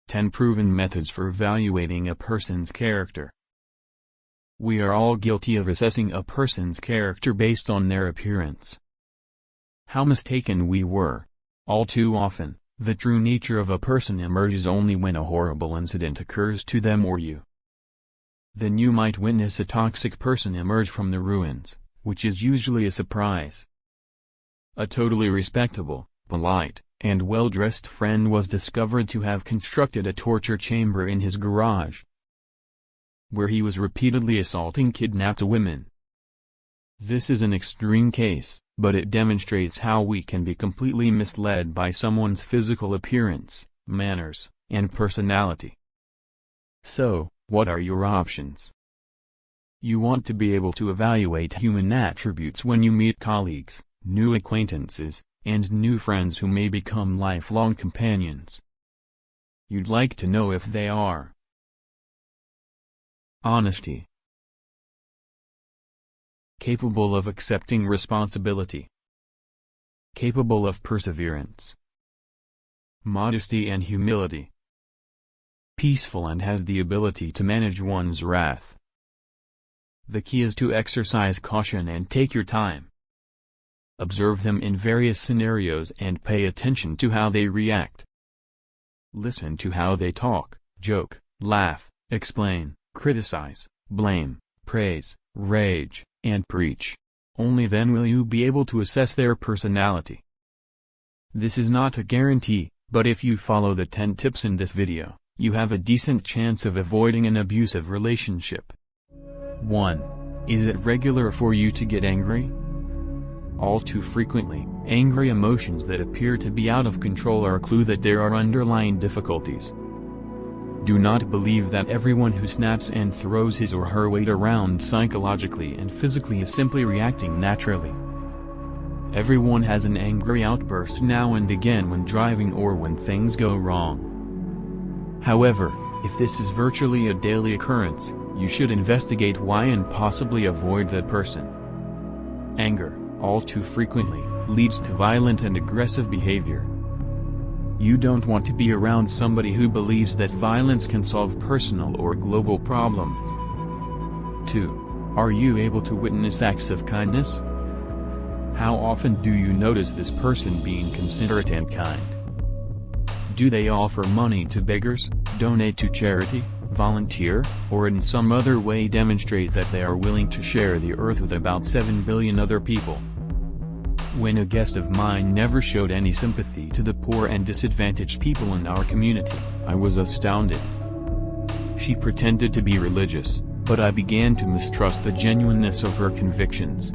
10 Proven Methods for Evaluating a Person's Character. We are all guilty of assessing a person's character based on their appearance. How mistaken we were. All too often, the true nature of a person emerges only when a horrible incident occurs to them or you. Then you might witness a toxic person emerge from the ruins, which is usually a surprise. A totally respectable, polite, and well-dressed friend was discovered to have constructed a torture chamber in his garage, where he was repeatedly assaulting kidnapped women. This is an extreme case, but it demonstrates how we can be completely misled by someone's physical appearance, manners, and personality. So, what are your options? You want to be able to evaluate human attributes when you meet colleagues, new acquaintances, and new friends who may become lifelong companions. You'd like to know if they are honesty, capable of accepting responsibility, capable of perseverance, modesty and humility, peaceful and has the ability to manage one's wrath. The key is to exercise caution and take your time. Observe them in various scenarios and pay attention to how they react. Listen to how they talk, joke, laugh, explain, criticize, blame, praise, rage, and preach. Only then will you be able to assess their personality. This is not a guarantee, but if you follow the 10 tips in this video, you have a decent chance of avoiding an abusive relationship. 1. Is it regular for you to get angry? All too frequently, angry emotions that appear to be out of control are a clue that there are underlying difficulties. Do not believe that everyone who snaps and throws his or her weight around psychologically and physically is simply reacting naturally. Everyone has an angry outburst now and again when driving or when things go wrong. However, if this is virtually a daily occurrence, you should investigate why and possibly avoid that person. Anger, all too frequently, leads to violent and aggressive behavior. You don't want to be around somebody who believes that violence can solve personal or global problems. 2. Are you able to witness acts of kindness? How often do you notice this person being considerate and kind? Do they offer money to beggars, donate to charity, volunteer, or in some other way demonstrate that they are willing to share the earth with about 7 billion other people? When a guest of mine never showed any sympathy to the poor and disadvantaged people in our community, I was astounded. She pretended to be religious, but I began to mistrust the genuineness of her convictions.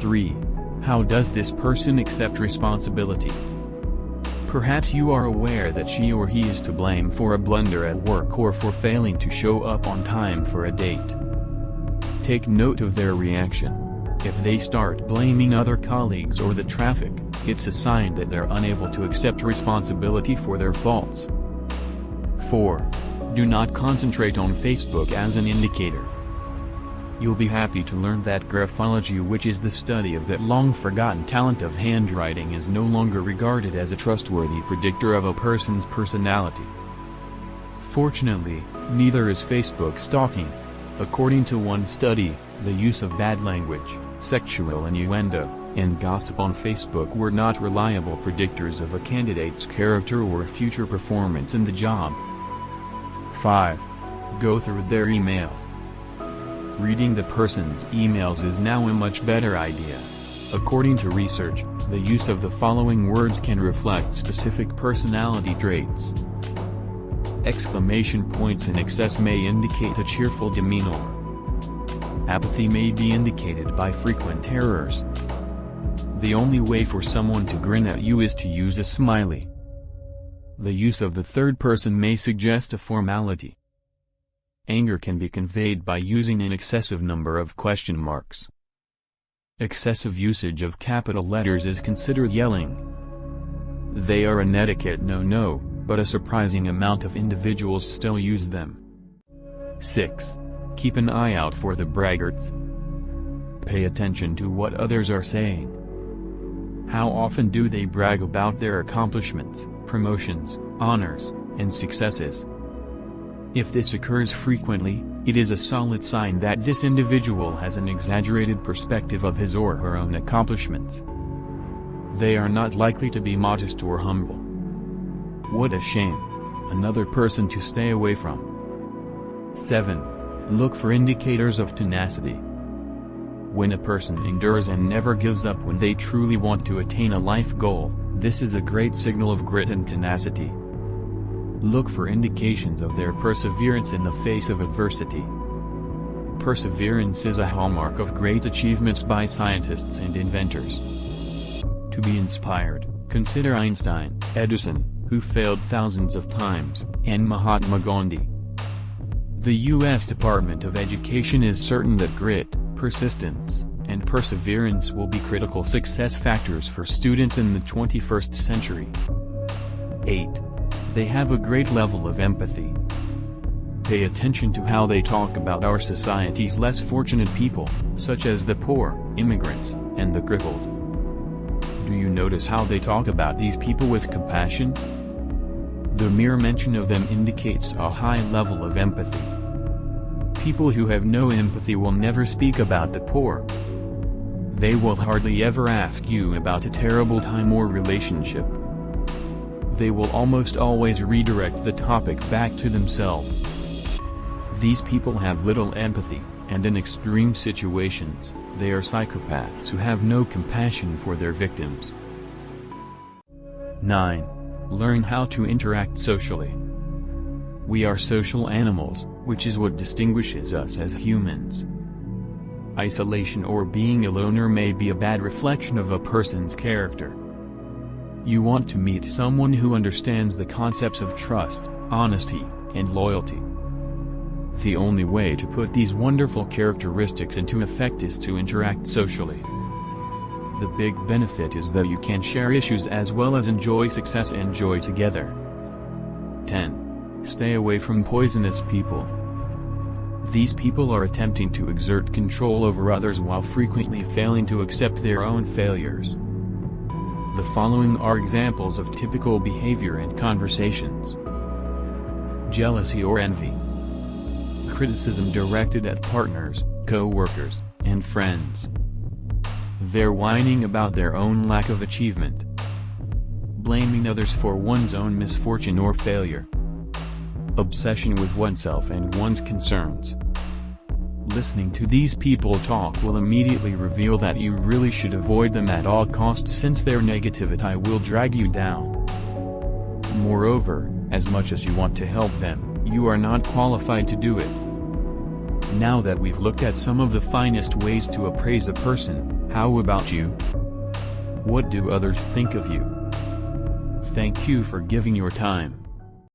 3. How does this person accept responsibility? Perhaps you are aware that she or he is to blame for a blunder at work or for failing to show up on time for a date. Take note of their reaction. If they start blaming other colleagues or the traffic, it's a sign that they're unable to accept responsibility for their faults. 4. Do not concentrate on Facebook as an indicator. You'll be happy to learn that graphology, which is the study of that long-forgotten talent of handwriting, is no longer regarded as a trustworthy predictor of a person's personality. Fortunately, neither is Facebook stalking. According to one study, the use of bad language, sexual innuendo, and gossip on Facebook were not reliable predictors of a candidate's character or future performance in the job. 5. Go through their emails. Reading the person's emails is now a much better idea. According to research, the use of the following words can reflect specific personality traits. Exclamation points in excess may indicate a cheerful demeanor. Apathy may be indicated by frequent errors. The only way for someone to grin at you is to use a smiley. The use of the third person may suggest a formality. Anger can be conveyed by using an excessive number of question marks. Excessive usage of capital letters is considered yelling. They are an etiquette no-no, but a surprising amount of individuals still use them. 6. Keep an eye out for the braggarts. Pay attention to what others are saying. How often do they brag about their accomplishments, promotions, honors, and successes. If this occurs frequently, it is a solid sign that this individual has an exaggerated perspective of his or her own accomplishments. They are not likely to be modest or humble. What a shame. Another person to stay away from. 7. Look for indicators of tenacity. When a person endures and never gives up when they truly want to attain a life goal, this is a great signal of grit and tenacity. Look for indications of their perseverance in the face of adversity. Perseverance is a hallmark of great achievements by scientists and inventors. To be inspired, consider Einstein, Edison, who failed thousands of times, and Mahatma Gandhi. The U.S. Department of Education is certain that grit, persistence, and perseverance will be critical success factors for students in the 21st century. 8. They have a great level of empathy. Pay attention to how they talk about our society's less fortunate people, such as the poor, immigrants, and the crippled. Do you notice how they talk about these people with compassion? The mere mention of them indicates a high level of empathy. People who have no empathy will never speak about the poor. They will hardly ever ask you about a terrible time or relationship. They will almost always redirect the topic back to themselves. These people have little empathy, and in extreme situations, they are psychopaths who have no compassion for their victims. 9. Learn how to interact socially. We are social animals, which is what distinguishes us as humans. Isolation or being a loner may be a bad reflection of a person's character. You want to meet someone who understands the concepts of trust, honesty, and loyalty. The only way to put these wonderful characteristics into effect is to interact socially. The big benefit is that you can share issues as well as enjoy success and joy together. 10. Stay away from poisonous people. These people are attempting to exert control over others while frequently failing to accept their own failures. The following are examples of typical behavior and conversations. Jealousy or envy. Criticism directed at partners, co-workers, and friends. They're whining about their own lack of achievement. Blaming others for one's own misfortune or failure. Obsession with oneself and one's concerns. Listening to these people talk will immediately reveal that you really should avoid them at all costs, since their negativity will drag you down. Moreover, as much as you want to help them, you are not qualified to do it. Now that we've looked at some of the finest ways to appraise a person, how about you? What do others think of you? Thank you for giving your time.